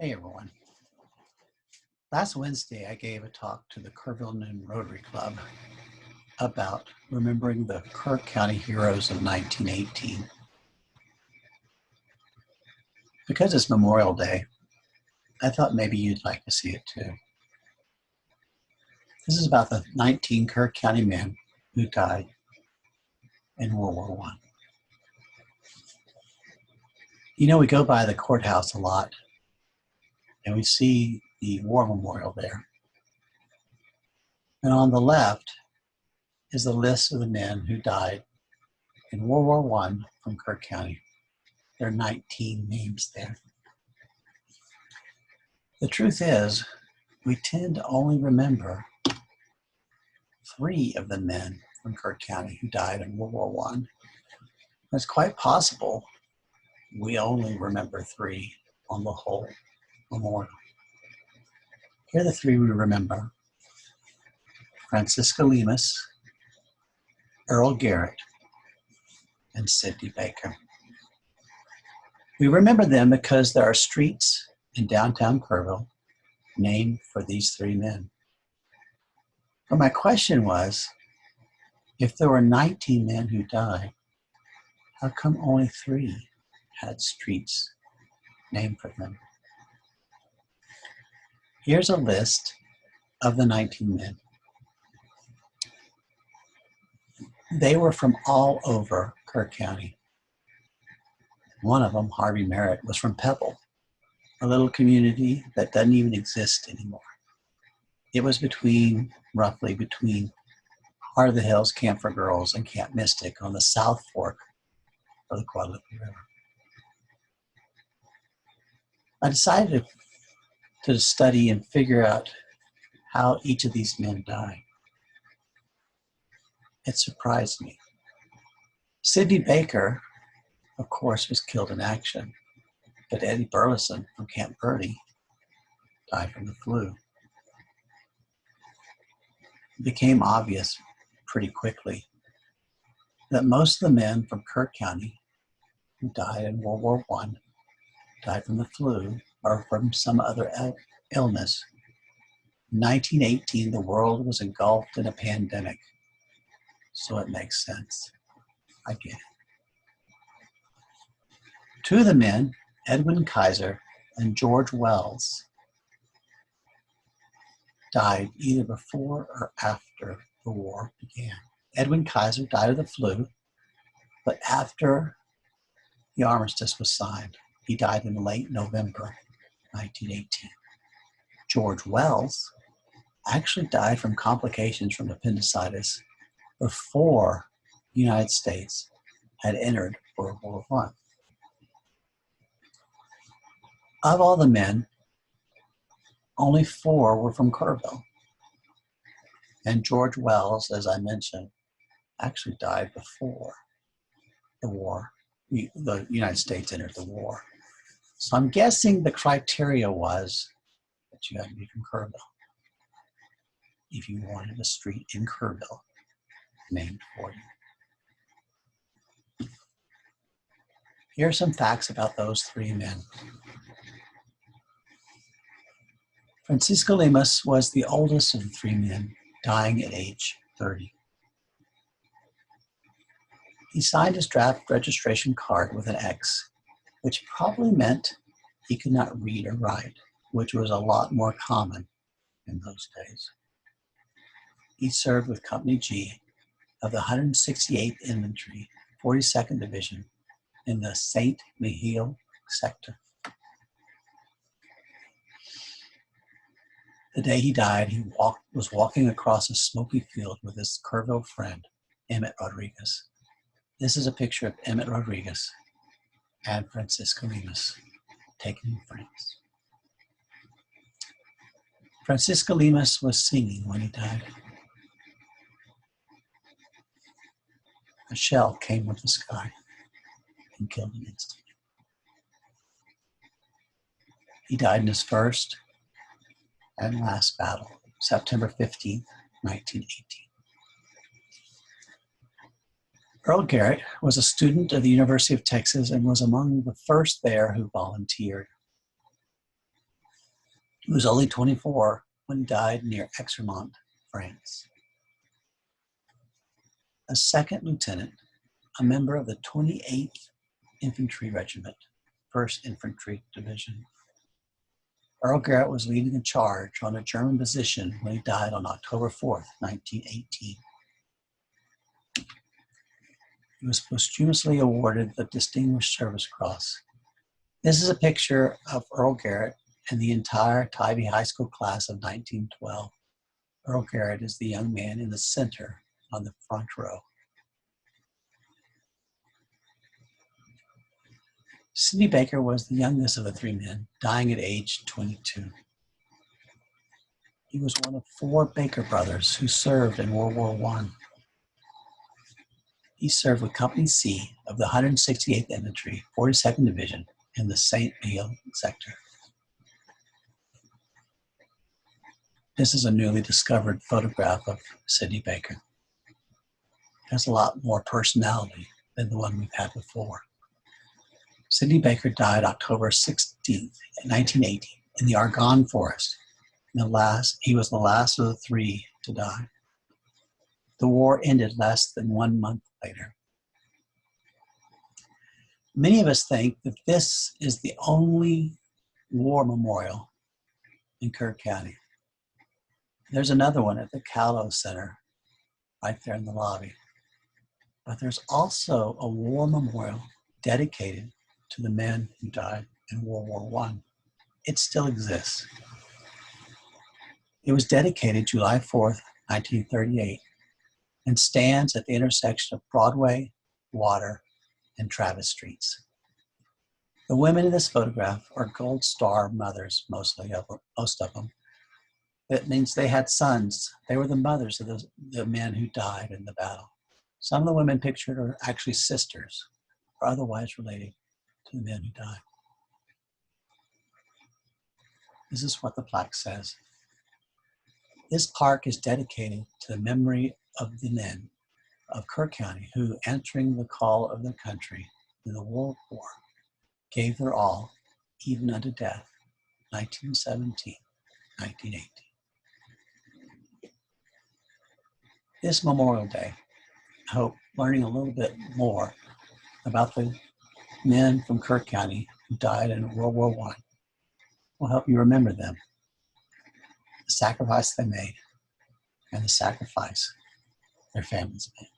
Hey everyone. Last Wednesday I gave a talk to the Kerrville Rotary Club about remembering the Kerr County heroes of 1918. Because it's Memorial Day, I thought maybe you'd like to see it too. This is about the 19 Kerr County men who died in World War I. You know, we go by the courthouse a lot and we see the war memorial there. And on the left is the list of the men who died in World War I from Kerr County. There are 19 names there. The truth is, we tend to only remember 3 of the men from Kerr County who died in World War I. It's quite possible we only remember 3 on the whole memorial. Here are the 3 we remember: Francisca Lemus, Earl Garrett, and Sidney Baker. We remember them because there are streets in downtown Kerrville named for these 3 men. But my question was, if there were 19 men who died, how come only 3 had streets named for them? Here's a list of the 19 men. They were from all over Kerr County. One of them, Harvey Merritt, was from Pebble, a little community that doesn't even exist anymore. It was roughly between Heart of the Hills, Camp for Girls, and Camp Mystic on the South Fork of the Guadalupe River. I decided to study and figure out how each of these men died. It surprised me. Sidney Baker, of course, was killed in action, but Eddie Burleson from Camp Verde died from the flu. It became obvious pretty quickly that most of the men from Kerr County who died in World War I died from the flu or from some other illness. In 1918, the world was engulfed in a pandemic, so it makes sense. I get it. 2 of the men, Edwin Kaiser and George Wells, died either before or after the war began. Edwin Kaiser died of the flu, but after the armistice was signed. He died in late November 1918. George Wells actually died from complications from appendicitis before the United States had entered World War I. Of all the men, only 4 were from Kerrville. And George Wells, as I mentioned, actually died before the war. The United States entered the war. So I'm guessing the criteria was that you had to be from Kerrville if you wanted a street in Kerrville named for you. Here are some facts about those 3 men. Francisco Lemus was the oldest of the 3 men, dying at age 30. He signed his draft registration card with an X, which probably meant he could not read or write, which was a lot more common in those days. He served with Company G of the 168th Infantry, 42nd Division in the St. Mihiel sector. The day he died, he was walking across a smoky field with his Kerrville friend, Emmett Rodriguez. This is a picture of Emmett Rodriguez and Francisco Lemus taken in France. Francisco Lemus was singing when he died. A shell came with the sky and killed him instantly. He died in his first and last battle, September 15, 1918. Earl Garrett was a student of the University of Texas and was among the first there who volunteered. He was only 24 when he died near Exermont, France. A second lieutenant, a member of the 28th Infantry Regiment, 1st Infantry Division. Earl Garrett was leading a charge on a German position when he died on October 4th, 1918. He was posthumously awarded the Distinguished Service Cross. This is a picture of Earl Garrett and the entire Tybee High School class of 1912. Earl Garrett is the young man in the center on the front row. Sidney Baker was the youngest of the three men, dying at age 22. He was one of 4 Baker brothers who served in World War I. He served with Company C of the 168th Infantry, 42nd Division in the St. Mihiel sector. This is a newly discovered photograph of Sidney Baker. He has a lot more personality than the one we've had before. Sidney Baker died October 16th, 1980, in the Argonne Forest. He was the last of the 3 to die. The war ended less than 1 month later. Many of us think that this is the only war memorial in Kerr County. There's another one at the Callow Center right there in the lobby. But there's also a war memorial dedicated to the men who died in World War I. It still exists. It was dedicated July 4th, 1938, and stands at the intersection of Broadway, Water, and Travis Streets. The women in this photograph are Gold Star mothers, most of them. That means they had sons. They were the mothers of the men who died in the battle. Some of the women pictured are actually sisters or otherwise related to the men who died. This is what the plaque says. This park is dedicated to the memory of the men of Kerr County who, answering the call of their country in the World War, gave their all, even unto death, 1917, 1918. This Memorial Day, I hope learning a little bit more about the men from Kerr County who died in World War I will help you remember them, the sacrifice they made, and the sacrifice their families made.